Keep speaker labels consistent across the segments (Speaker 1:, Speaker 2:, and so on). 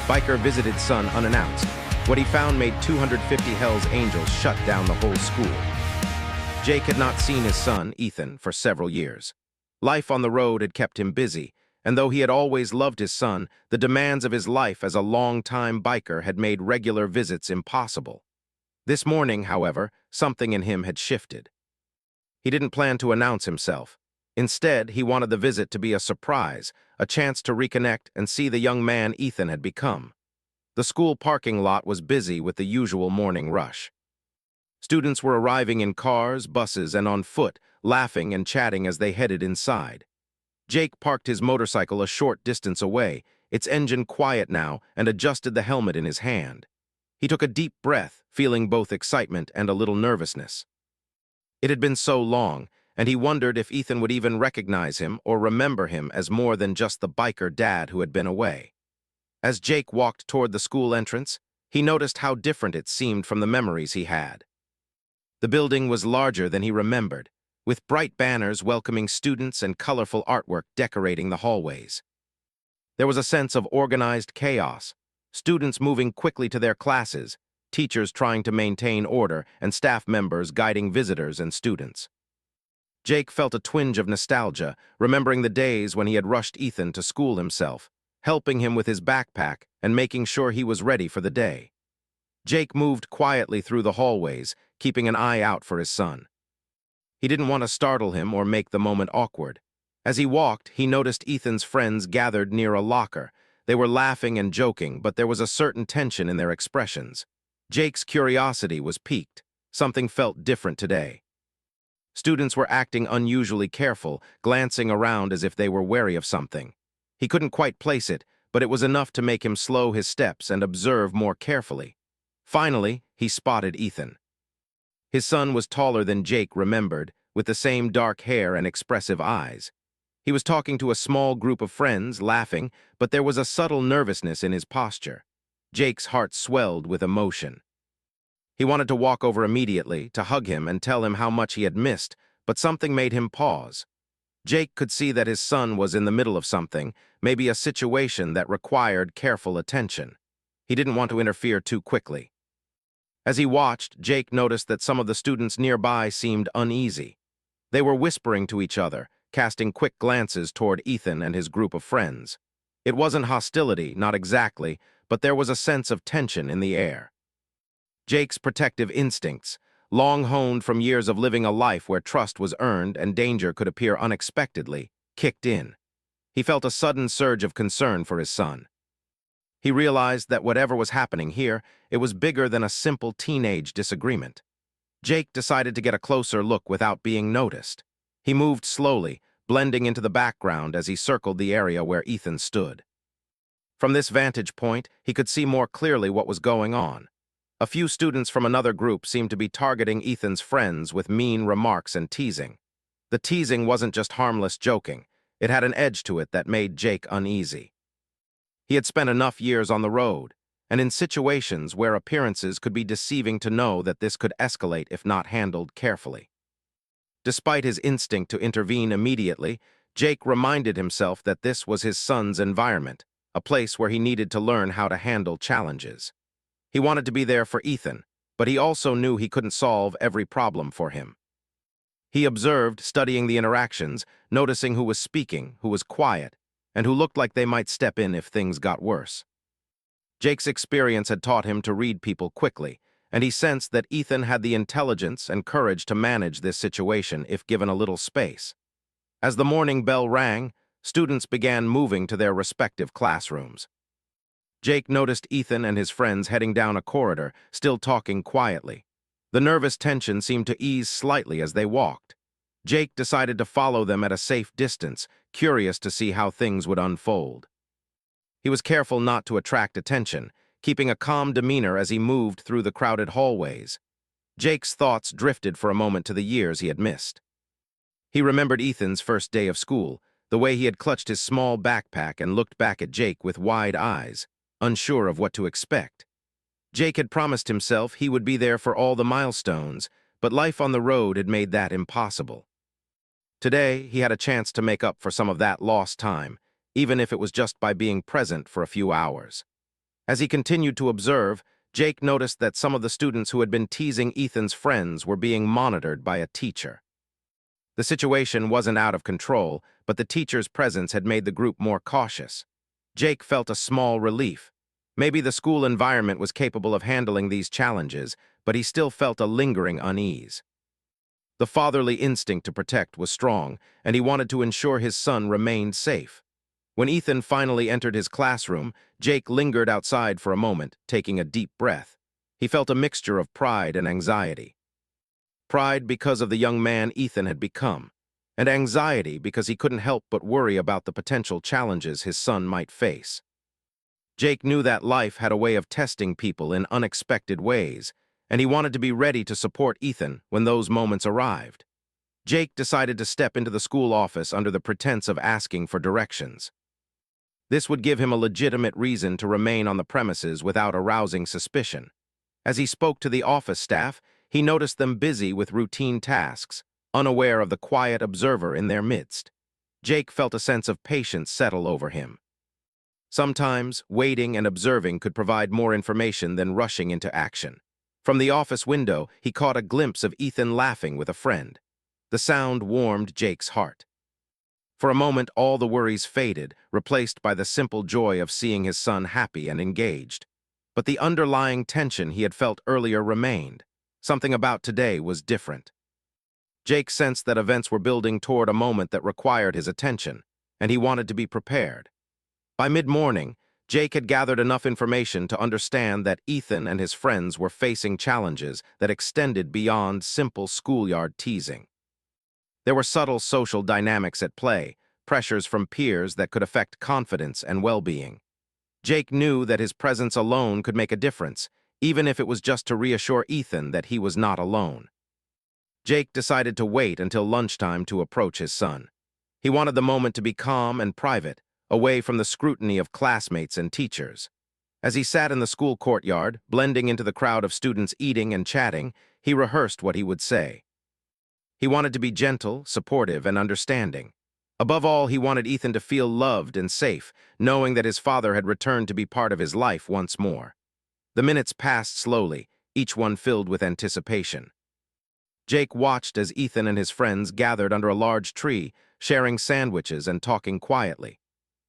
Speaker 1: Biker visited son unannounced. What he found made 250 Hell's Angels shut down the whole school. Jake had not seen his son, Ethan, for several years. Life on the road had kept him busy, and though he had always loved his son, the demands of his life as a long-time biker had made regular visits impossible. This morning, however, something in him had shifted. He didn't plan to announce himself. Instead, he wanted the visit to be a surprise, a chance to reconnect and see the young man Ethan had become. The school parking lot was busy with the usual morning rush. Students were arriving in cars, buses, and on foot, laughing and chatting as they headed inside. Jake parked his motorcycle a short distance away, its engine quiet now, and adjusted the helmet in his hand. He took a deep breath, feeling both excitement and a little nervousness. It had been so long, and he wondered if Ethan would even recognize him or remember him as more than just the biker dad who had been away. As Jake walked toward the school entrance, he noticed how different it seemed from the memories he had. The building was larger than he remembered, with bright banners welcoming students and colorful artwork decorating the hallways. There was a sense of organized chaos, students moving quickly to their classes, teachers trying to maintain order, and staff members guiding visitors and students. Jake felt a twinge of nostalgia, remembering the days when he had rushed Ethan to school himself, helping him with his backpack and making sure he was ready for the day. Jake moved quietly through the hallways, keeping an eye out for his son. He didn't want to startle him or make the moment awkward. As he walked, he noticed Ethan's friends gathered near a locker. They were laughing and joking, but there was a certain tension in their expressions. Jake's curiosity was piqued. Something felt different today. Students were acting unusually careful, glancing around as if they were wary of something. He couldn't quite place it, but it was enough to make him slow his steps and observe more carefully. Finally, he spotted Ethan. His son was taller than Jake remembered, with the same dark hair and expressive eyes. He was talking to a small group of friends, laughing, but there was a subtle nervousness in his posture. Jake's heart swelled with emotion. He wanted to walk over immediately, to hug him and tell him how much he had missed, but something made him pause. Jake could see that his son was in the middle of something, maybe a situation that required careful attention. He didn't want to interfere too quickly. As he watched, Jake noticed that some of the students nearby seemed uneasy. They were whispering to each other, casting quick glances toward Ethan and his group of friends. It wasn't hostility, not exactly, but there was a sense of tension in the air. Jake's protective instincts, long honed from years of living a life where trust was earned and danger could appear unexpectedly, kicked in. He felt a sudden surge of concern for his son. He realized that whatever was happening here, it was bigger than a simple teenage disagreement. Jake decided to get a closer look without being noticed. He moved slowly, blending into the background as he circled the area where Ethan stood. From this vantage point, he could see more clearly what was going on. A few students from another group seemed to be targeting Ethan's friends with mean remarks and teasing. The teasing wasn't just harmless joking. It had an edge to it that made Jake uneasy. He had spent enough years on the road, and in situations where appearances could be deceiving to know that this could escalate if not handled carefully. Despite his instinct to intervene immediately, Jake reminded himself that this was his son's environment, a place where he needed to learn how to handle challenges. He wanted to be there for Ethan, but he also knew he couldn't solve every problem for him. He observed, studying the interactions, noticing who was speaking, who was quiet, and who looked like they might step in if things got worse. Jake's experience had taught him to read people quickly, and he sensed that Ethan had the intelligence and courage to manage this situation if given a little space. As the morning bell rang, students began moving to their respective classrooms. Jake noticed Ethan and his friends heading down a corridor, still talking quietly. The nervous tension seemed to ease slightly as they walked. Jake decided to follow them at a safe distance, curious to see how things would unfold. He was careful not to attract attention, keeping a calm demeanor as he moved through the crowded hallways. Jake's thoughts drifted for a moment to the years he had missed. He remembered Ethan's first day of school, the way he had clutched his small backpack and looked back at Jake with wide eyes, unsure of what to expect. Jake had promised himself he would be there for all the milestones, but life on the road had made that impossible. Today, he had a chance to make up for some of that lost time, even if it was just by being present for a few hours. As he continued to observe, Jake noticed that some of the students who had been teasing Ethan's friends were being monitored by a teacher. The situation wasn't out of control, but the teacher's presence had made the group more cautious. Jake felt a small relief. Maybe the school environment was capable of handling these challenges, but he still felt a lingering unease. The fatherly instinct to protect was strong, and he wanted to ensure his son remained safe. When Ethan finally entered his classroom, Jake lingered outside for a moment, taking a deep breath. He felt a mixture of pride and anxiety. Pride because of the young man Ethan had become, and anxiety because he couldn't help but worry about the potential challenges his son might face. Jake knew that life had a way of testing people in unexpected ways, and he wanted to be ready to support Ethan when those moments arrived. Jake decided to step into the school office under the pretense of asking for directions. This would give him a legitimate reason to remain on the premises without arousing suspicion. As he spoke to the office staff, he noticed them busy with routine tasks, unaware of the quiet observer in their midst. Jake felt a sense of patience settle over him. Sometimes, waiting and observing could provide more information than rushing into action. From the office window, he caught a glimpse of Ethan laughing with a friend. The sound warmed Jake's heart. For a moment, all the worries faded, replaced by the simple joy of seeing his son happy and engaged. But the underlying tension he had felt earlier remained. Something about today was different. Jake sensed that events were building toward a moment that required his attention, and he wanted to be prepared. By mid-morning, Jake had gathered enough information to understand that Ethan and his friends were facing challenges that extended beyond simple schoolyard teasing. There were subtle social dynamics at play, pressures from peers that could affect confidence and well-being. Jake knew that his presence alone could make a difference, even if it was just to reassure Ethan that he was not alone. Jake decided to wait until lunchtime to approach his son. He wanted the moment to be calm and private, away from the scrutiny of classmates and teachers. As he sat in the school courtyard, blending into the crowd of students eating and chatting, he rehearsed what he would say. He wanted to be gentle, supportive, and understanding. Above all, he wanted Ethan to feel loved and safe, knowing that his father had returned to be part of his life once more. The minutes passed slowly, each one filled with anticipation. Jake watched as Ethan and his friends gathered under a large tree, sharing sandwiches and talking quietly.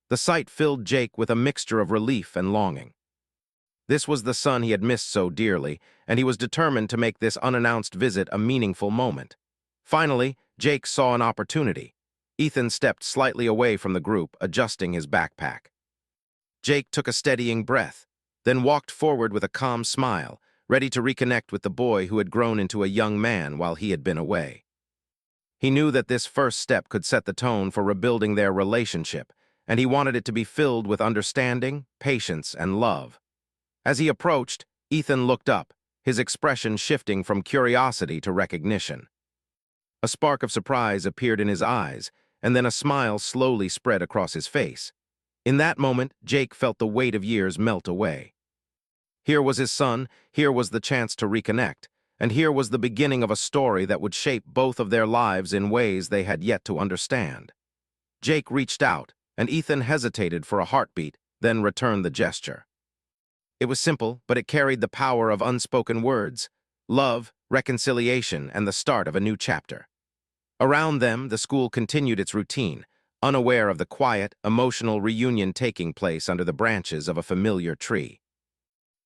Speaker 1: The sight filled Jake with a mixture of relief and longing. This was the son he had missed so dearly, and he was determined to make this unannounced visit a meaningful moment. Finally, Jake saw an opportunity. Ethan stepped slightly away from the group, adjusting his backpack. Jake took a steadying breath, then walked forward with a calm smile, ready to reconnect with the boy who had grown into a young man while he had been away. He knew that this first step could set the tone for rebuilding their relationship, and he wanted it to be filled with understanding, patience, and love. As he approached, Ethan looked up, his expression shifting from curiosity to recognition. A spark of surprise appeared in his eyes, and then a smile slowly spread across his face. In that moment, Jake felt the weight of years melt away. Here was his son, here was the chance to reconnect, and here was the beginning of a story that would shape both of their lives in ways they had yet to understand. Jake reached out, and Ethan hesitated for a heartbeat, then returned the gesture. It was simple, but it carried the power of unspoken words, love, reconciliation, and the start of a new chapter. Around them, the school continued its routine, unaware of the quiet, emotional reunion taking place under the branches of a familiar tree.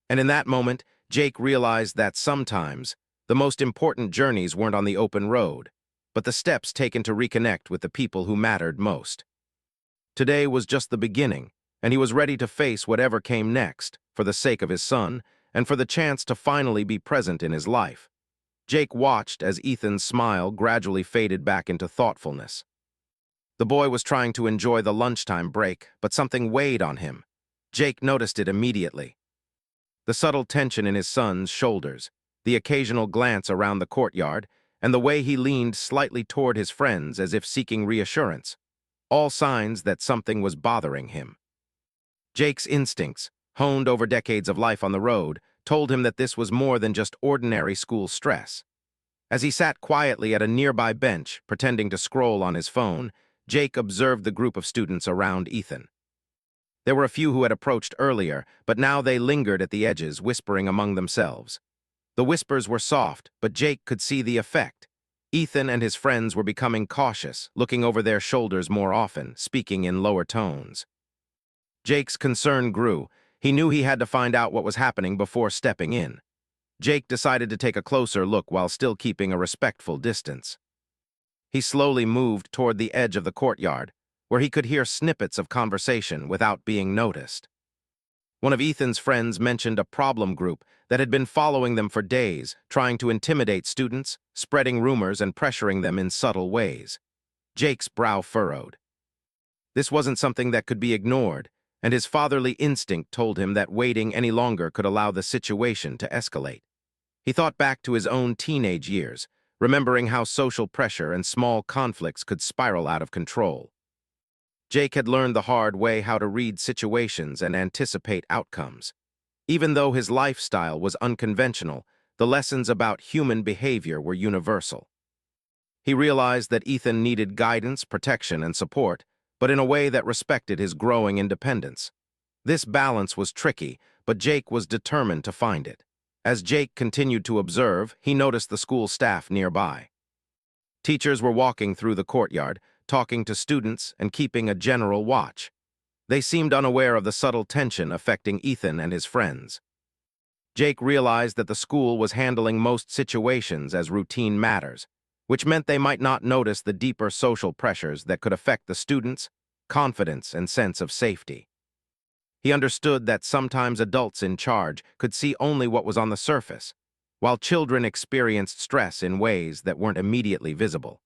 Speaker 1: And in that moment, Jake realized that sometimes, the most important journeys weren't on the open road, but the steps taken to reconnect with the people who mattered most. Today was just the beginning, and he was ready to face whatever came next, for the sake of his son, and for the chance to finally be present in his life. Jake watched as Ethan's smile gradually faded back into thoughtfulness. The boy was trying to enjoy the lunchtime break, but something weighed on him. Jake noticed it immediately. The subtle tension in his son's shoulders, the occasional glance around the courtyard, and the way he leaned slightly toward his friends as if seeking reassurance, all signs that something was bothering him. Jake's instincts, honed over decades of life on the road, told him that this was more than just ordinary school stress. As he sat quietly at a nearby bench, pretending to scroll on his phone, Jake observed the group of students around Ethan. There were a few who had approached earlier, but now they lingered at the edges, whispering among themselves. The whispers were soft, but Jake could see the effect. Ethan and his friends were becoming cautious, looking over their shoulders more often, speaking in lower tones. Jake's concern grew. He knew he had to find out what was happening before stepping in. Jake decided to take a closer look while still keeping a respectful distance. He slowly moved toward the edge of the courtyard, where he could hear snippets of conversation without being noticed. One of Ethan's friends mentioned a problem group that had been following them for days, trying to intimidate students, spreading rumors and pressuring them in subtle ways. Jake's brow furrowed. This wasn't something that could be ignored, and his fatherly instinct told him that waiting any longer could allow the situation to escalate. He thought back to his own teenage years, remembering how social pressure and small conflicts could spiral out of control. Jake had learned the hard way how to read situations and anticipate outcomes. Even though his lifestyle was unconventional, the lessons about human behavior were universal. He realized that Ethan needed guidance, protection, and support, but in a way that respected his growing independence. This balance was tricky, but Jake was determined to find it. As Jake continued to observe, he noticed the school staff nearby. Teachers were walking through the courtyard, talking to students and keeping a general watch. They seemed unaware of the subtle tension affecting Ethan and his friends. Jake realized that the school was handling most situations as routine matters, which meant they might not notice the deeper social pressures that could affect the students' confidence and sense of safety. He understood that sometimes adults in charge could see only what was on the surface, while children experienced stress in ways that weren't immediately visible.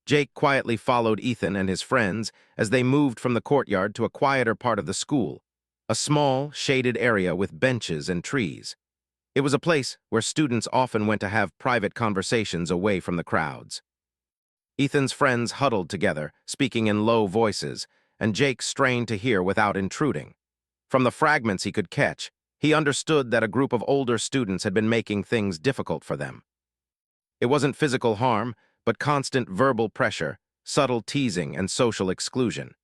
Speaker 1: Jake quietly followed Ethan and his friends as they moved from the courtyard to a quieter part of the school, a small, shaded area with benches and trees. It was a place where students often went to have private conversations away from the crowds. Ethan's friends huddled together, speaking in low voices, and Jake strained to hear without intruding. From the fragments he could catch, he understood that a group of older students had been making things difficult for them. It wasn't physical harm, but constant verbal pressure, subtle teasing, and social exclusion.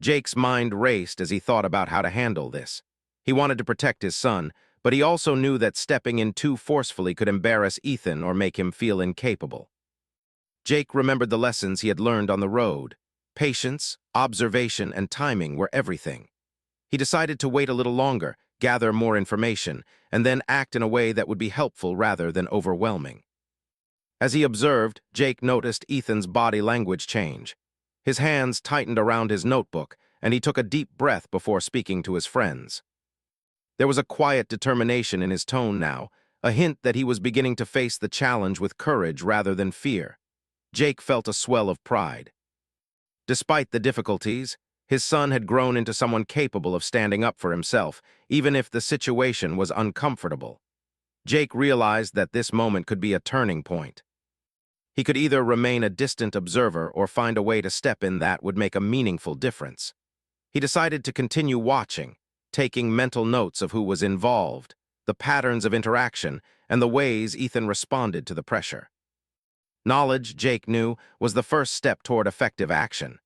Speaker 1: Jake's mind raced as he thought about how to handle this. He wanted to protect his son, but he also knew that stepping in too forcefully could embarrass Ethan or make him feel incapable. Jake remembered the lessons he had learned on the road. Patience, observation, and timing were everything. He decided to wait a little longer, gather more information, and then act in a way that would be helpful rather than overwhelming. As he observed, Jake noticed Ethan's body language change. His hands tightened around his notebook, and he took a deep breath before speaking to his friends. There was a quiet determination in his tone now, a hint that he was beginning to face the challenge with courage rather than fear. Jake felt a swell of pride. Despite the difficulties, his son had grown into someone capable of standing up for himself, even if the situation was uncomfortable. Jake realized that this moment could be a turning point. He could either remain a distant observer or find a way to step in that would make a meaningful difference. He decided to continue watching, taking mental notes of who was involved, the patterns of interaction, and the ways Ethan responded to the pressure. Knowledge, Jake knew, was the first step toward effective action.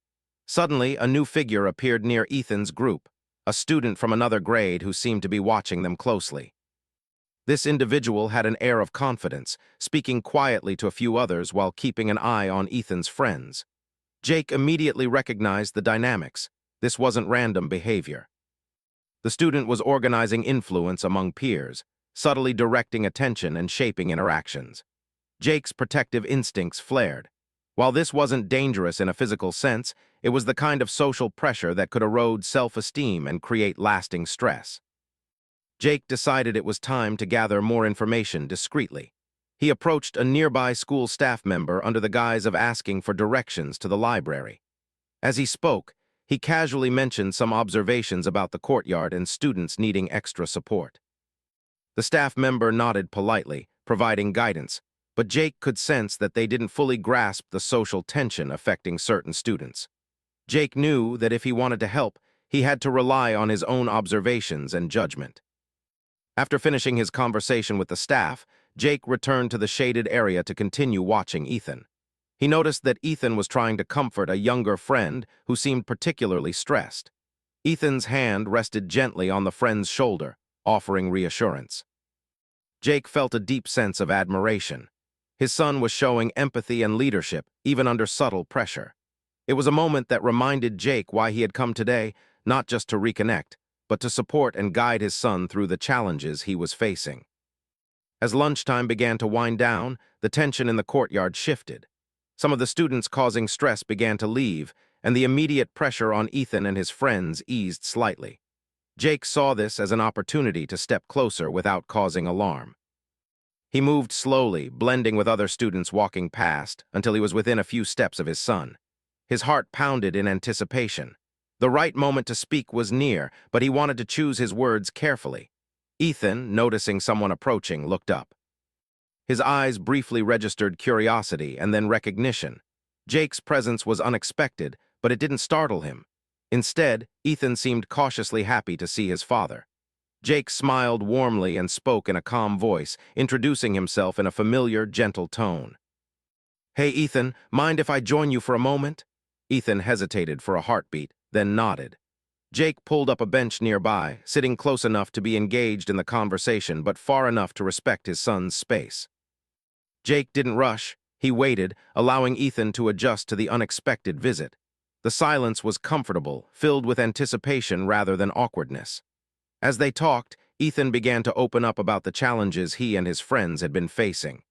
Speaker 1: Suddenly, a new figure appeared near Ethan's group, a student from another grade who seemed to be watching them closely. This individual had an air of confidence, speaking quietly to a few others while keeping an eye on Ethan's friends. Jake immediately recognized the dynamics. This wasn't random behavior. The student was organizing influence among peers, subtly directing attention and shaping interactions. Jake's protective instincts flared. While this wasn't dangerous in a physical sense, it was the kind of social pressure that could erode self-esteem and create lasting stress. Jake decided it was time to gather more information discreetly. He approached a nearby school staff member under the guise of asking for directions to the library. As he spoke, he casually mentioned some observations about the courtyard and students needing extra support. The staff member nodded politely, providing guidance, but Jake could sense that they didn't fully grasp the social tension affecting certain students. Jake knew that if he wanted to help, he had to rely on his own observations and judgment. After finishing his conversation with the staff, Jake returned to the shaded area to continue watching Ethan. He noticed that Ethan was trying to comfort a younger friend who seemed particularly stressed. Ethan's hand rested gently on the friend's shoulder, offering reassurance. Jake felt a deep sense of admiration. His son was showing empathy and leadership, even under subtle pressure. It was a moment that reminded Jake why he had come today, not just to reconnect, but to support and guide his son through the challenges he was facing. As lunchtime began to wind down, the tension in the courtyard shifted. Some of the students causing stress began to leave, and the immediate pressure on Ethan and his friends eased slightly. Jake saw this as an opportunity to step closer without causing alarm. He moved slowly, blending with other students walking past, until he was within a few steps of his son. His heart pounded in anticipation. The right moment to speak was near, but he wanted to choose his words carefully. Ethan, noticing someone approaching, looked up. His eyes briefly registered curiosity and then recognition. Jake's presence was unexpected, but it didn't startle him. Instead, Ethan seemed cautiously happy to see his father. Jake smiled warmly and spoke in a calm voice, introducing himself in a familiar, gentle tone. "Hey, Ethan, mind if I join you for a moment?" Ethan hesitated for a heartbeat, then nodded. Jake pulled up a bench nearby, sitting close enough to be engaged in the conversation but far enough to respect his son's space. Jake didn't rush. He waited, allowing Ethan to adjust to the unexpected visit. The silence was comfortable, filled with anticipation rather than awkwardness. As they talked, Ethan began to open up about the challenges he and his friends had been facing.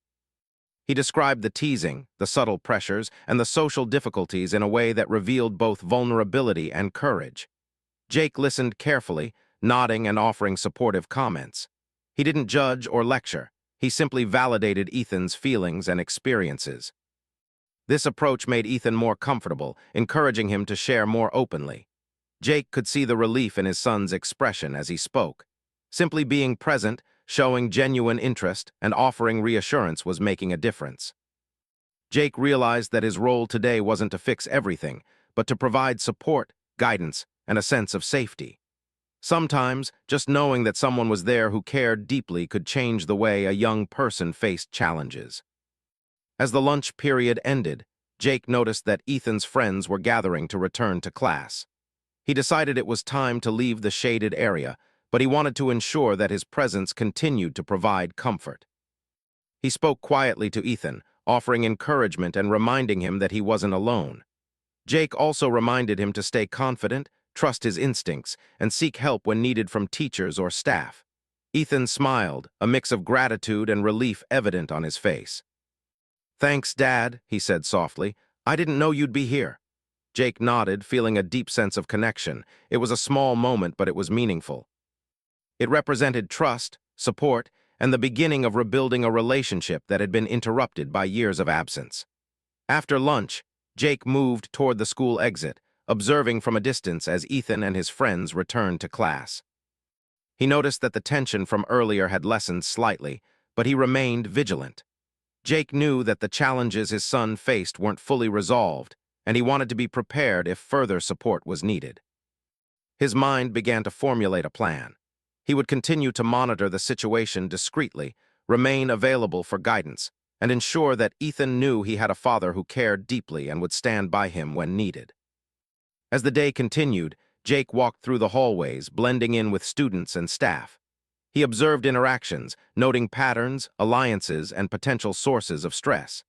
Speaker 1: He described the teasing, the subtle pressures, and the social difficulties in a way that revealed both vulnerability and courage. Jake listened carefully, nodding and offering supportive comments. He didn't judge or lecture. He simply validated Ethan's feelings and experiences. This approach made Ethan more comfortable, encouraging him to share more openly. Jake could see the relief in his son's expression as he spoke. Simply being present, showing genuine interest, and offering reassurance was making a difference. Jake realized that his role today wasn't to fix everything, but to provide support, guidance, and a sense of safety. Sometimes, just knowing that someone was there who cared deeply could change the way a young person faced challenges. As the lunch period ended, Jake noticed that Ethan's friends were gathering to return to class. He decided it was time to leave the shaded area, but he wanted to ensure that his presence continued to provide comfort. He spoke quietly to Ethan, offering encouragement and reminding him that he wasn't alone. Jake also reminded him to stay confident, trust his instincts, and seek help when needed from teachers or staff. Ethan smiled, a mix of gratitude and relief evident on his face. "Thanks, Dad," he said softly. "I didn't know you'd be here." Jake nodded, feeling a deep sense of connection. It was a small moment, but it was meaningful. It represented trust, support, and the beginning of rebuilding a relationship that had been interrupted by years of absence. After lunch, Jake moved toward the school exit, observing from a distance as Ethan and his friends returned to class. He noticed that the tension from earlier had lessened slightly, but he remained vigilant. Jake knew that the challenges his son faced weren't fully resolved, and he wanted to be prepared if further support was needed. His mind began to formulate a plan. He would continue to monitor the situation discreetly, remain available for guidance, and ensure that Ethan knew he had a father who cared deeply and would stand by him when needed. As the day continued, Jake walked through the hallways, blending in with students and staff. He observed interactions, noting patterns, alliances, and potential sources of stress.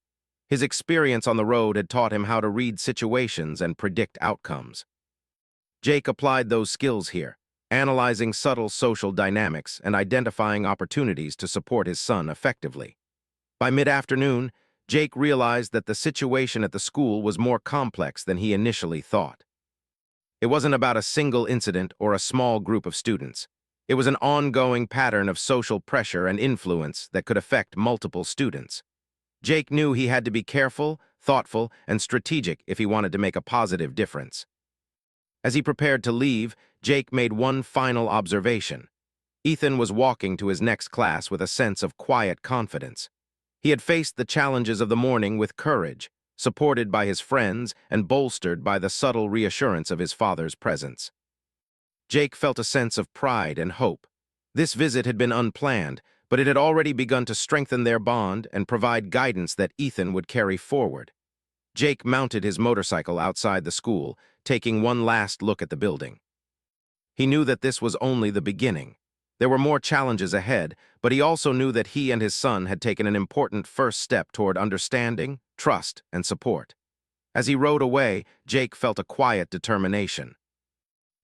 Speaker 1: His experience on the road had taught him how to read situations and predict outcomes. Jake applied those skills here, analyzing subtle social dynamics and identifying opportunities to support his son effectively. By mid-afternoon, Jake realized that the situation at the school was more complex than he initially thought. It wasn't about a single incident or a small group of students. It was an ongoing pattern of social pressure and influence that could affect multiple students. Jake knew he had to be careful, thoughtful, and strategic if he wanted to make a positive difference. As he prepared to leave, Jake made one final observation. Ethan was walking to his next class with a sense of quiet confidence. He had faced the challenges of the morning with courage, supported by his friends and bolstered by the subtle reassurance of his father's presence. Jake felt a sense of pride and hope. This visit had been unplanned, but it had already begun to strengthen their bond and provide guidance that Ethan would carry forward. Jake mounted his motorcycle outside the school, taking one last look at the building. He knew that this was only the beginning. There were more challenges ahead, but he also knew that he and his son had taken an important first step toward understanding, trust, and support. As he rode away, Jake felt a quiet determination.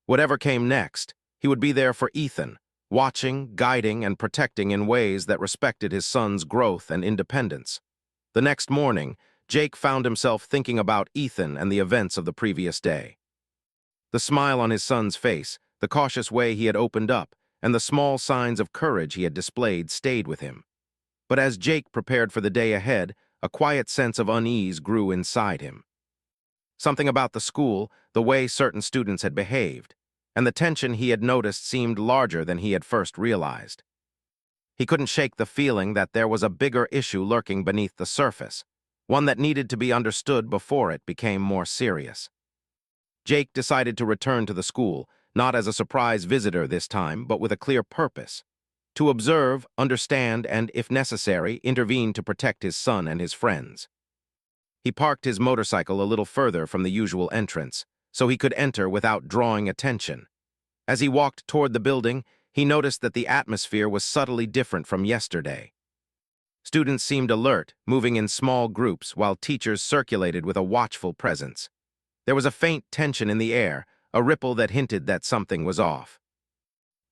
Speaker 1: Whatever came next, he would be there for Ethan, watching, guiding, and protecting in ways that respected his son's growth and independence. The next morning, Jake found himself thinking about Ethan and the events of the previous day. The smile on his son's face, the cautious way he had opened up, and the small signs of courage he had displayed stayed with him. But as Jake prepared for the day ahead, a quiet sense of unease grew inside him. Something about the school, the way certain students had behaved, and the tension he had noticed seemed larger than he had first realized. He couldn't shake the feeling that there was a bigger issue lurking beneath the surface, one that needed to be understood before it became more serious. Jake decided to return to the school, not as a surprise visitor this time, but with a clear purpose: to observe, understand, and, if necessary, intervene to protect his son and his friends. He parked his motorcycle a little further from the usual entrance, so he could enter without drawing attention. As he walked toward the building, he noticed that the atmosphere was subtly different from yesterday. Students seemed alert, moving in small groups, while teachers circulated with a watchful presence. There was a faint tension in the air, a ripple that hinted that something was off.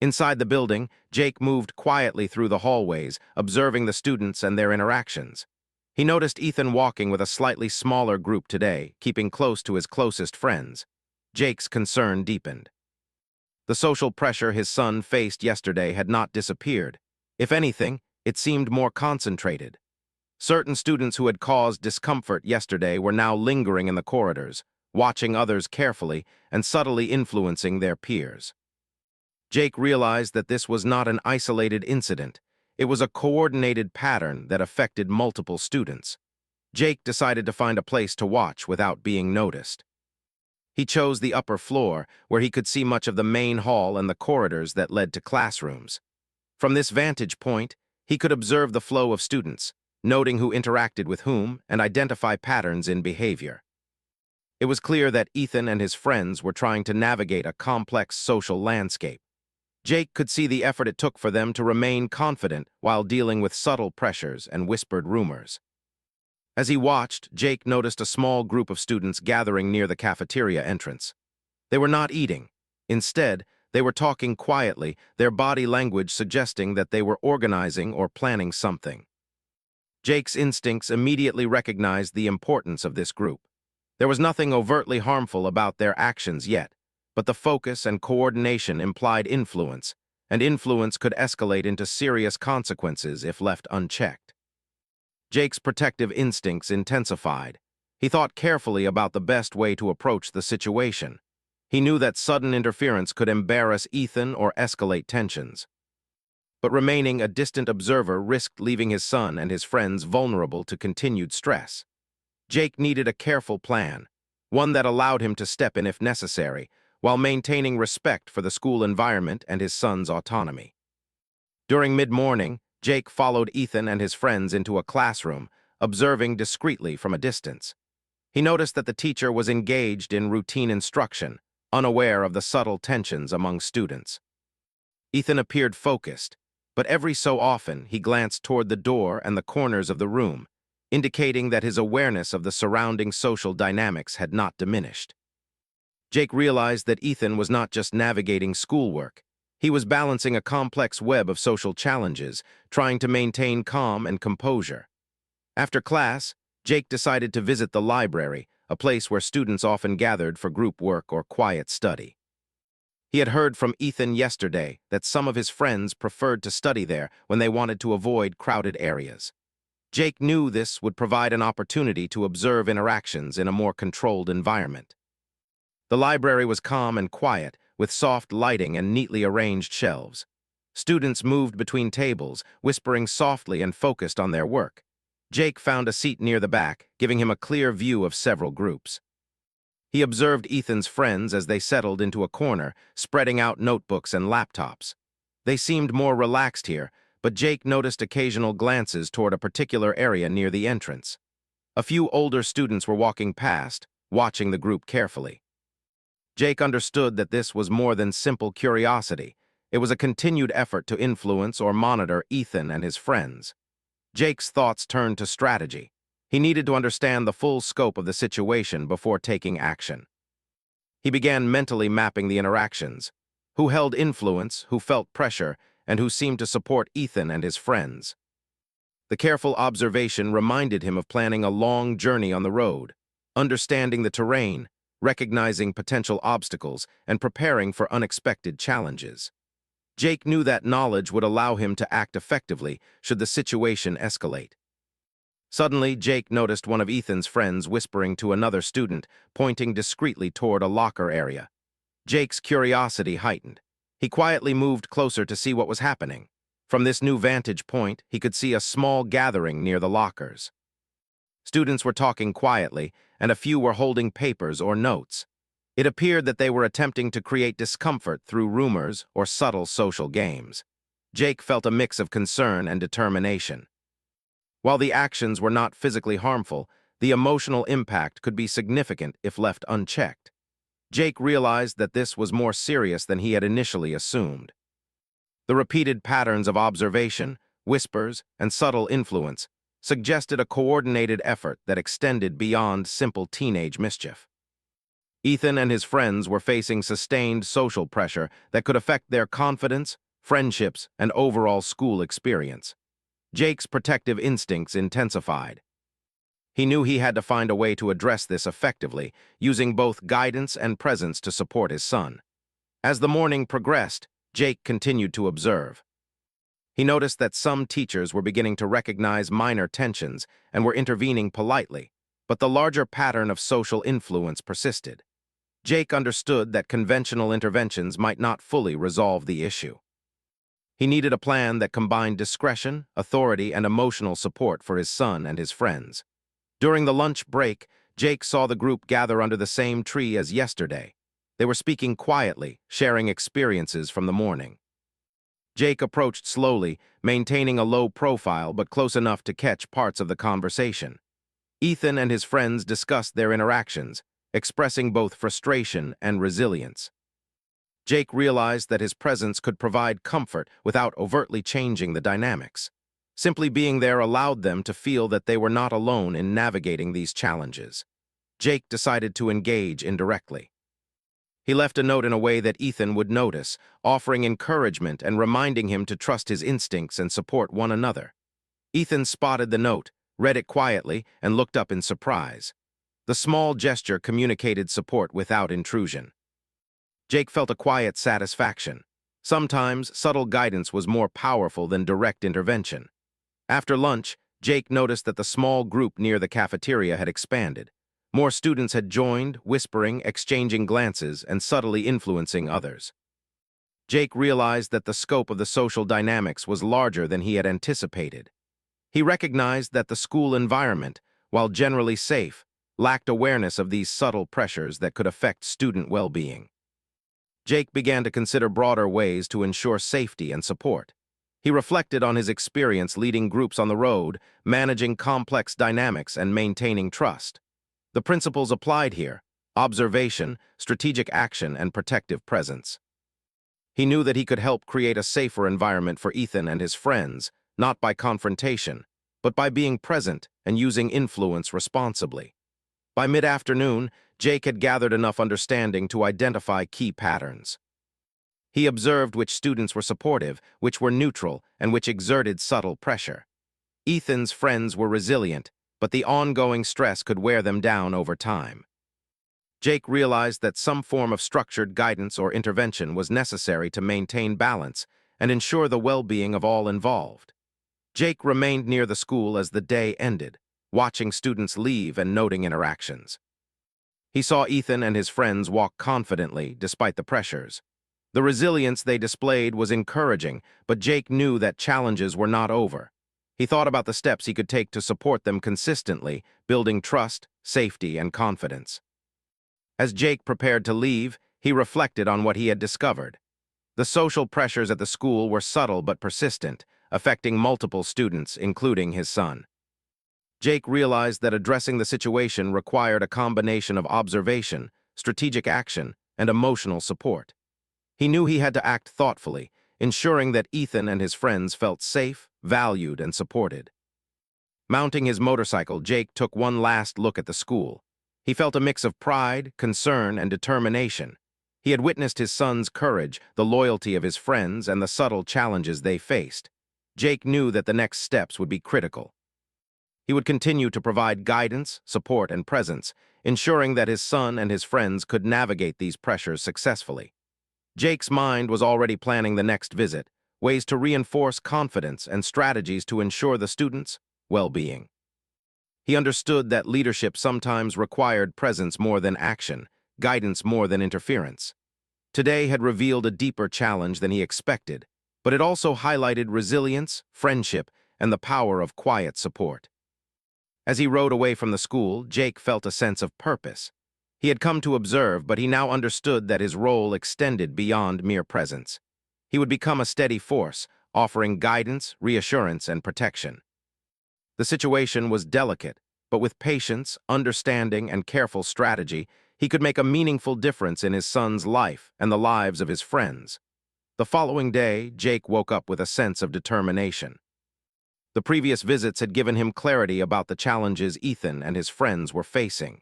Speaker 1: Inside the building, Jake moved quietly through the hallways, observing the students and their interactions. He noticed Ethan walking with a slightly smaller group today, keeping close to his closest friends. Jake's concern deepened. The social pressure his son faced yesterday had not disappeared. If anything, it seemed more concentrated. Certain students who had caused discomfort yesterday were now lingering in the corridors, watching others carefully and subtly influencing their peers. Jake realized that this was not an isolated incident. It was a coordinated pattern that affected multiple students. Jake decided to find a place to watch without being noticed. He chose the upper floor, where he could see much of the main hall and the corridors that led to classrooms. From this vantage point, he could observe the flow of students, noting who interacted with whom and identify patterns in behavior. It was clear that Ethan and his friends were trying to navigate a complex social landscape. Jake could see the effort it took for them to remain confident while dealing with subtle pressures and whispered rumors. As he watched, Jake noticed a small group of students gathering near the cafeteria entrance. They were not eating. Instead, they were talking quietly, their body language suggesting that they were organizing or planning something. Jake's instincts immediately recognized the importance of this group. There was nothing overtly harmful about their actions yet, but the focus and coordination implied influence, and influence could escalate into serious consequences if left unchecked. Jake's protective instincts intensified. He thought carefully about the best way to approach the situation. He knew that sudden interference could embarrass Ethan or escalate tensions. But remaining a distant observer risked leaving his son and his friends vulnerable to continued stress. Jake needed a careful plan, one that allowed him to step in if necessary, while maintaining respect for the school environment and his son's autonomy. During mid-morning, Jake followed Ethan and his friends into a classroom, observing discreetly from a distance. He noticed that the teacher was engaged in routine instruction, unaware of the subtle tensions among students. Ethan appeared focused, but every so often he glanced toward the door and the corners of the room, indicating that his awareness of the surrounding social dynamics had not diminished. Jake realized that Ethan was not just navigating schoolwork. He was balancing a complex web of social challenges, trying to maintain calm and composure. After class, Jake decided to visit the library, a place where students often gathered for group work or quiet study. He had heard from Ethan yesterday that some of his friends preferred to study there when they wanted to avoid crowded areas. Jake knew this would provide an opportunity to observe interactions in a more controlled environment. The library was calm and quiet, with soft lighting and neatly arranged shelves. Students moved between tables, whispering softly and focused on their work. Jake found a seat near the back, giving him a clear view of several groups. He observed Ethan's friends as they settled into a corner, spreading out notebooks and laptops. They seemed more relaxed here, but Jake noticed occasional glances toward a particular area near the entrance. A few older students were walking past, watching the group carefully. Jake understood that this was more than simple curiosity. It was a continued effort to influence or monitor Ethan and his friends. Jake's thoughts turned to strategy. He needed to understand the full scope of the situation before taking action. He began mentally mapping the interactions: who held influence, who felt pressure, and who seemed to support Ethan and his friends. The careful observation reminded him of planning a long journey on the road, understanding the terrain, recognizing potential obstacles, and preparing for unexpected challenges. Jake knew that knowledge would allow him to act effectively should the situation escalate. Suddenly, Jake noticed one of Ethan's friends whispering to another student, pointing discreetly toward a locker area. Jake's curiosity heightened. He quietly moved closer to see what was happening. From this new vantage point, he could see a small gathering near the lockers. Students were talking quietly, and a few were holding papers or notes. It appeared that they were attempting to create discomfort through rumors or subtle social games. Jake felt a mix of concern and determination. While the actions were not physically harmful, the emotional impact could be significant if left unchecked. Jake realized that this was more serious than he had initially assumed. The repeated patterns of observation, whispers, and subtle influence suggested a coordinated effort that extended beyond simple teenage mischief. Ethan and his friends were facing sustained social pressure that could affect their confidence, friendships, and overall school experience. Jake's protective instincts intensified. He knew he had to find a way to address this effectively, using both guidance and presence to support his son. As the morning progressed, Jake continued to observe. He noticed that some teachers were beginning to recognize minor tensions and were intervening politely, but the larger pattern of social influence persisted. Jake understood that conventional interventions might not fully resolve the issue. He needed a plan that combined discretion, authority, and emotional support for his son and his friends. During the lunch break, Jake saw the group gather under the same tree as yesterday. They were speaking quietly, sharing experiences from the morning. Jake approached slowly, maintaining a low profile but close enough to catch parts of the conversation. Ethan and his friends discussed their interactions, expressing both frustration and resilience. Jake realized that his presence could provide comfort without overtly changing the dynamics. Simply being there allowed them to feel that they were not alone in navigating these challenges. Jake decided to engage indirectly. He left a note in a way that Ethan would notice, offering encouragement and reminding him to trust his instincts and support one another. Ethan spotted the note, read it quietly, and looked up in surprise. The small gesture communicated support without intrusion. Jake felt a quiet satisfaction. Sometimes, subtle guidance was more powerful than direct intervention. After lunch, Jake noticed that the small group near the cafeteria had expanded. More students had joined, whispering, exchanging glances, and subtly influencing others. Jake realized that the scope of the social dynamics was larger than he had anticipated. He recognized that the school environment, while generally safe, lacked awareness of these subtle pressures that could affect student well-being. Jake began to consider broader ways to ensure safety and support. He reflected on his experience leading groups on the road, managing complex dynamics, and maintaining trust. The principles applied here: observation, strategic action, and protective presence. He knew that he could help create a safer environment for Ethan and his friends, not by confrontation, but by being present and using influence responsibly. By mid-afternoon, Jake had gathered enough understanding to identify key patterns. He observed which students were supportive, which were neutral, and which exerted subtle pressure. Ethan's friends were resilient, but the ongoing stress could wear them down over time. Jake realized that some form of structured guidance or intervention was necessary to maintain balance and ensure the well-being of all involved. Jake remained near the school as the day ended, watching students leave and noting interactions. He saw Ethan and his friends walk confidently despite the pressures. The resilience they displayed was encouraging, but Jake knew that challenges were not over. He thought about the steps he could take to support them consistently, building trust, safety, and confidence. As Jake prepared to leave, he reflected on what he had discovered. The social pressures at the school were subtle but persistent, affecting multiple students, including his son. Jake realized that addressing the situation required a combination of observation, strategic action, and emotional support. He knew he had to act thoughtfully, ensuring that Ethan and his friends felt safe, valued, and supported. Mounting his motorcycle, Jake took one last look at the school. He felt a mix of pride, concern, and determination. He had witnessed his son's courage, the loyalty of his friends, and the subtle challenges they faced. Jake knew that the next steps would be critical. He would continue to provide guidance, support, and presence, ensuring that his son and his friends could navigate these pressures successfully. Jake's mind was already planning the next visit, ways to reinforce confidence and strategies to ensure the students' well-being. He understood that leadership sometimes required presence more than action, guidance more than interference. Today had revealed a deeper challenge than he expected, but it also highlighted resilience, friendship, and the power of quiet support. As he rode away from the school, Jake felt a sense of purpose. He had come to observe, but he now understood that his role extended beyond mere presence. He would become a steady force, offering guidance, reassurance, and protection. The situation was delicate, but with patience, understanding, and careful strategy, he could make a meaningful difference in his son's life and the lives of his friends. The following day, Jake woke up with a sense of determination. The previous visits had given him clarity about the challenges Ethan and his friends were facing.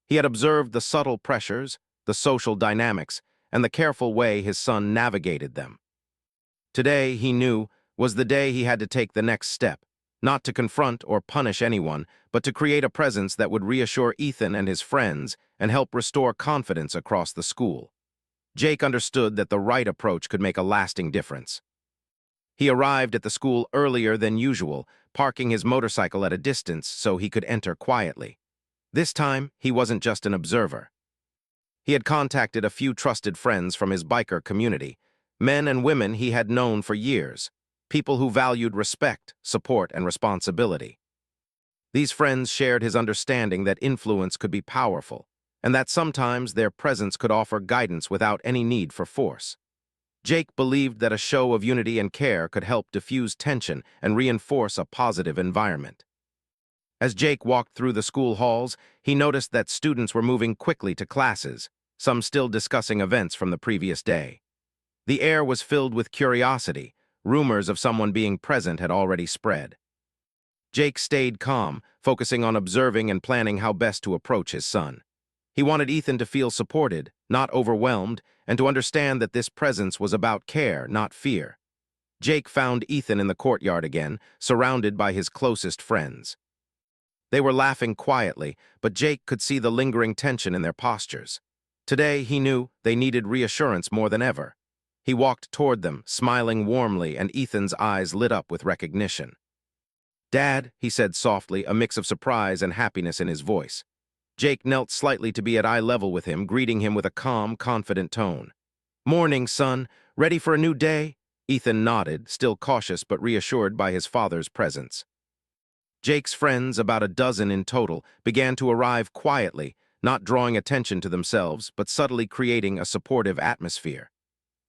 Speaker 1: He had observed the subtle pressures, the social dynamics, and the careful way his son navigated them. Today, he knew, was the day he had to take the next step, not to confront or punish anyone, but to create a presence that would reassure Ethan and his friends and help restore confidence across the school. Jake understood that the right approach could make a lasting difference. He arrived at the school earlier than usual, parking his motorcycle at a distance so he could enter quietly. This time, he wasn't just an observer. He had contacted a few trusted friends from his biker community, men and women he had known for years, people who valued respect, support, and responsibility. These friends shared his understanding that influence could be powerful, and that sometimes their presence could offer guidance without any need for force. Jake believed that a show of unity and care could help diffuse tension and reinforce a positive environment. As Jake walked through the school halls, he noticed that students were moving quickly to classes, some still discussing events from the previous day. The air was filled with curiosity. Rumors of someone being present had already spread. Jake stayed calm, focusing on observing and planning how best to approach his son. He wanted Ethan to feel supported, not overwhelmed, and to understand that this presence was about care, not fear. Jake found Ethan in the courtyard again, surrounded by his closest friends. They were laughing quietly, but Jake could see the lingering tension in their postures. Today, he knew they needed reassurance more than ever. He walked toward them, smiling warmly, and Ethan's eyes lit up with recognition. "Dad," he said softly, a mix of surprise and happiness in his voice. Jake knelt slightly to be at eye level with him, greeting him with a calm, confident tone. "Morning, son. Ready for a new day?" Ethan nodded, still cautious but reassured by his father's presence. Jake's friends, about a dozen in total, began to arrive quietly, not drawing attention to themselves, but subtly creating a supportive atmosphere.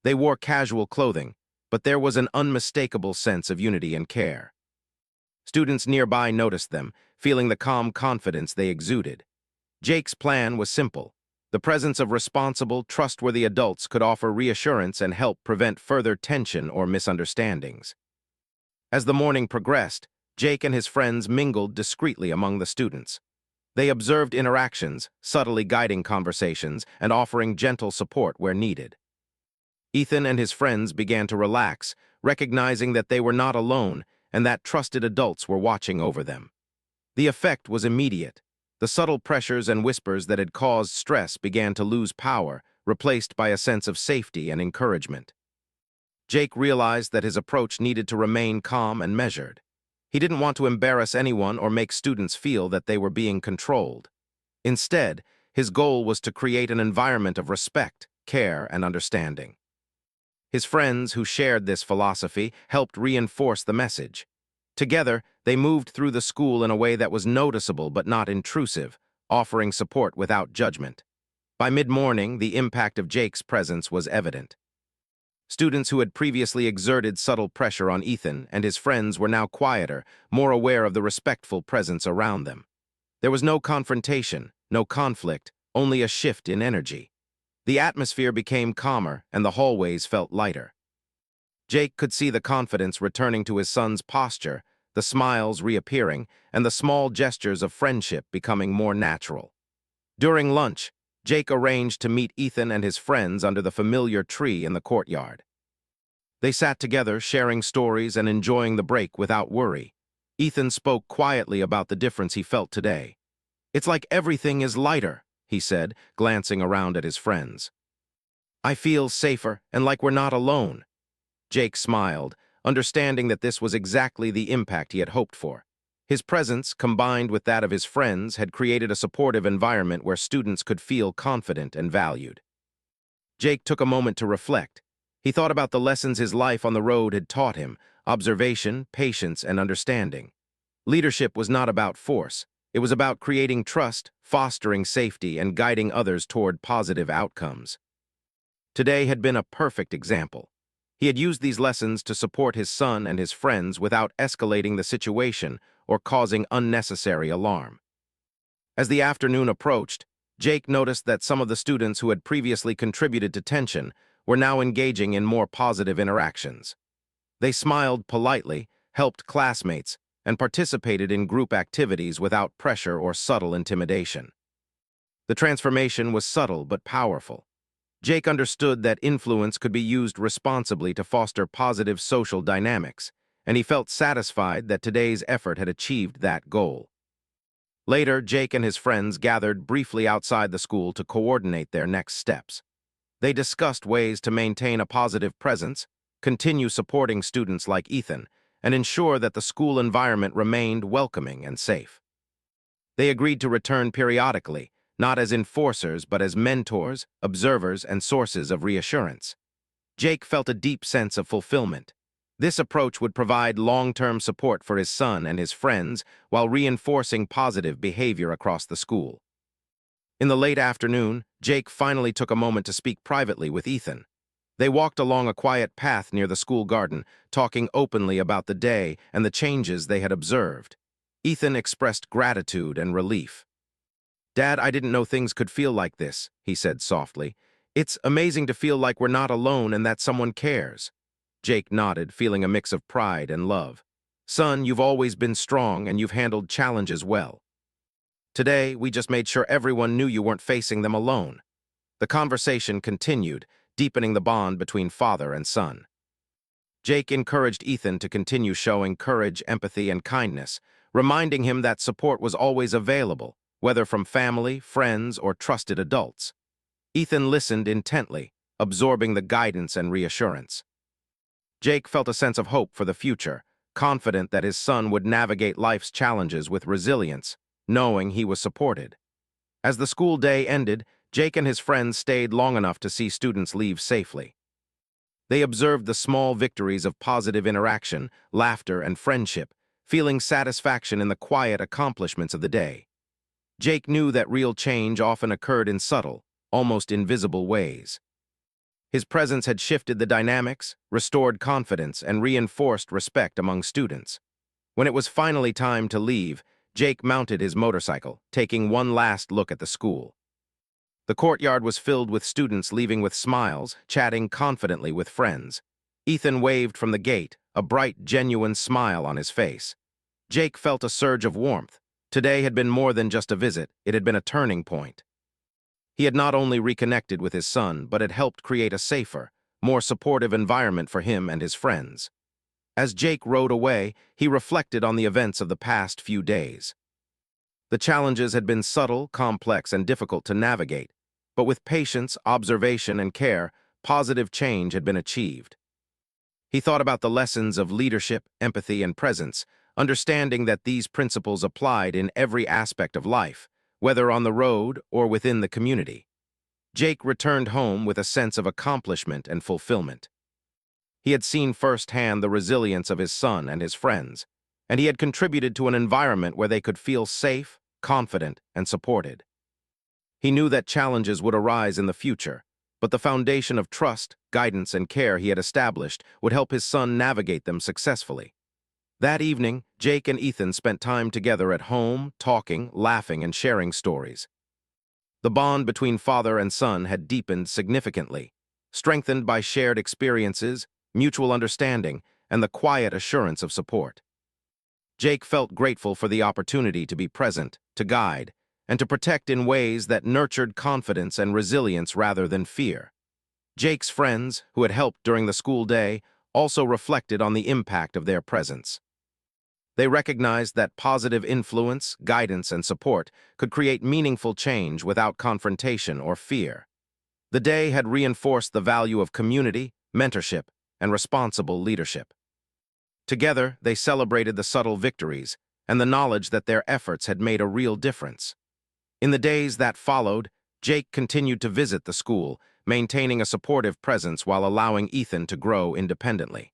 Speaker 1: They wore casual clothing, but there was an unmistakable sense of unity and care. Students nearby noticed them, feeling the calm confidence they exuded. Jake's plan was simple. The presence of responsible, trustworthy adults could offer reassurance and help prevent further tension or misunderstandings. As the morning progressed, Jake and his friends mingled discreetly among the students. They observed interactions, subtly guiding conversations, and offering gentle support where needed. Ethan and his friends began to relax, recognizing that they were not alone and that trusted adults were watching over them. The effect was immediate. The subtle pressures and whispers that had caused stress began to lose power, replaced by a sense of safety and encouragement. Jake realized that his approach needed to remain calm and measured. He didn't want to embarrass anyone or make students feel that they were being controlled. Instead, his goal was to create an environment of respect, care, and understanding. His friends, who shared this philosophy, helped reinforce the message. Together, they moved through the school in a way that was noticeable but not intrusive, offering support without judgment. By mid-morning, the impact of Jake's presence was evident. Students who had previously exerted subtle pressure on Ethan and his friends were now quieter, more aware of the respectful presence around them. There was no confrontation, no conflict, only a shift in energy. The atmosphere became calmer and the hallways felt lighter. Jake could see the confidence returning to his son's posture, the smiles reappearing, and the small gestures of friendship becoming more natural. During lunch, Jake arranged to meet Ethan and his friends under the familiar tree in the courtyard. They sat together, sharing stories and enjoying the break without worry. Ethan spoke quietly about the difference he felt today. "It's like everything is lighter," he said, glancing around at his friends. "I feel safer and like we're not alone." Jake smiled, understanding that this was exactly the impact he had hoped for. His presence, combined with that of his friends, had created a supportive environment where students could feel confident and valued. Jake took a moment to reflect. He thought about the lessons his life on the road had taught him: observation, patience, and understanding. Leadership was not about force. It was about creating trust, fostering safety, and guiding others toward positive outcomes. Today had been a perfect example. He had used these lessons to support his son and his friends without escalating the situation or causing unnecessary alarm. As the afternoon approached, Jake noticed that some of the students who had previously contributed to tension were now engaging in more positive interactions. They smiled politely, helped classmates, and participated in group activities without pressure or subtle intimidation. The transformation was subtle but powerful. Jake understood that influence could be used responsibly to foster positive social dynamics, and he felt satisfied that today's effort had achieved that goal. Later, Jake and his friends gathered briefly outside the school to coordinate their next steps. They discussed ways to maintain a positive presence, continue supporting students like Ethan, and ensure that the school environment remained welcoming and safe. They agreed to return periodically, not as enforcers but as mentors, observers, and sources of reassurance. Jake felt a deep sense of fulfillment. This approach would provide long-term support for his son and his friends while reinforcing positive behavior across the school. In the late afternoon, Jake finally took a moment to speak privately with Ethan. They walked along a quiet path near the school garden, talking openly about the day and the changes they had observed. Ethan expressed gratitude and relief. "Dad, I didn't know things could feel like this," he said softly. "It's amazing to feel like we're not alone and that someone cares." Jake nodded, feeling a mix of pride and love. "Son, you've always been strong and you've handled challenges well. Today, we just made sure everyone knew you weren't facing them alone." The conversation continued, deepening the bond between father and son. Jake encouraged Ethan to continue showing courage, empathy, and kindness, reminding him that support was always available, whether from family, friends, or trusted adults. Ethan listened intently, absorbing the guidance and reassurance. Jake felt a sense of hope for the future, confident that his son would navigate life's challenges with resilience, knowing he was supported. As the school day ended, Jake and his friends stayed long enough to see students leave safely. They observed the small victories of positive interaction, laughter, and friendship, feeling satisfaction in the quiet accomplishments of the day. Jake knew that real change often occurred in subtle, almost invisible ways. His presence had shifted the dynamics, restored confidence, and reinforced respect among students. When it was finally time to leave, Jake mounted his motorcycle, taking one last look at the school. The courtyard was filled with students leaving with smiles, chatting confidently with friends. Ethan waved from the gate, a bright, genuine smile on his face. Jake felt a surge of warmth. Today had been more than just a visit, it had been a turning point. He had not only reconnected with his son, but had helped create a safer, more supportive environment for him and his friends. As Jake rode away, he reflected on the events of the past few days. The challenges had been subtle, complex, and difficult to navigate, but with patience, observation, and care, positive change had been achieved. He thought about the lessons of leadership, empathy, and presence, understanding that these principles applied in every aspect of life, whether on the road or within the community. Jake returned home with a sense of accomplishment and fulfillment. He had seen firsthand the resilience of his son and his friends, and he had contributed to an environment where they could feel safe, confident, and supported. He knew that challenges would arise in the future, but the foundation of trust, guidance, and care he had established would help his son navigate them successfully. That evening, Jake and Ethan spent time together at home, talking, laughing, and sharing stories. The bond between father and son had deepened significantly, strengthened by shared experiences, mutual understanding, and the quiet assurance of support. Jake felt grateful for the opportunity to be present, to guide, and to protect in ways that nurtured confidence and resilience rather than fear. Jake's friends, who had helped during the school day, also reflected on the impact of their presence. They recognized that positive influence, guidance, and support could create meaningful change without confrontation or fear. The day had reinforced the value of community, mentorship, and responsible leadership. Together, they celebrated the subtle victories and the knowledge that their efforts had made a real difference. In the days that followed, Jake continued to visit the school, maintaining a supportive presence while allowing Ethan to grow independently.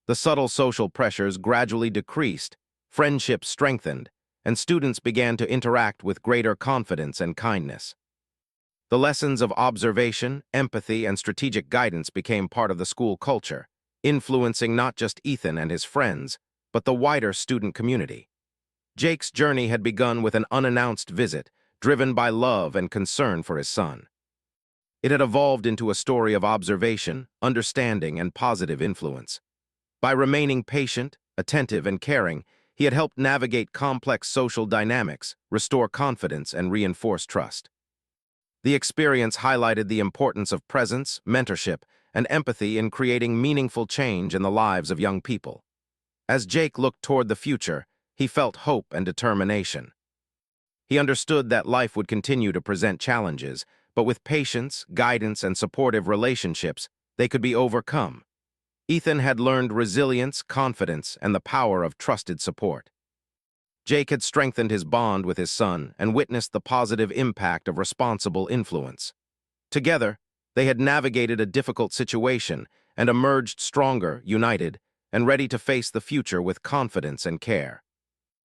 Speaker 1: The subtle social pressures gradually decreased, friendships strengthened, and students began to interact with greater confidence and kindness. The lessons of observation, empathy, and strategic guidance became part of the school culture, influencing not just Ethan and his friends, but the wider student community. Jake's journey had begun with an unannounced visit, driven by love and concern for his son. It had evolved into a story of observation, understanding, and positive influence. By remaining patient, attentive, and caring, he had helped navigate complex social dynamics, restore confidence, and reinforce trust. The experience highlighted the importance of presence, mentorship, and empathy in creating meaningful change in the lives of young people. As Jake looked toward the future, he felt hope and determination. He understood that life would continue to present challenges, but with patience, guidance, and supportive relationships, they could be overcome. Ethan had learned resilience, confidence, and the power of trusted support. Jake had strengthened his bond with his son and witnessed the positive impact of responsible influence. Together, they had navigated a difficult situation and emerged stronger, united, and ready to face the future with confidence and care.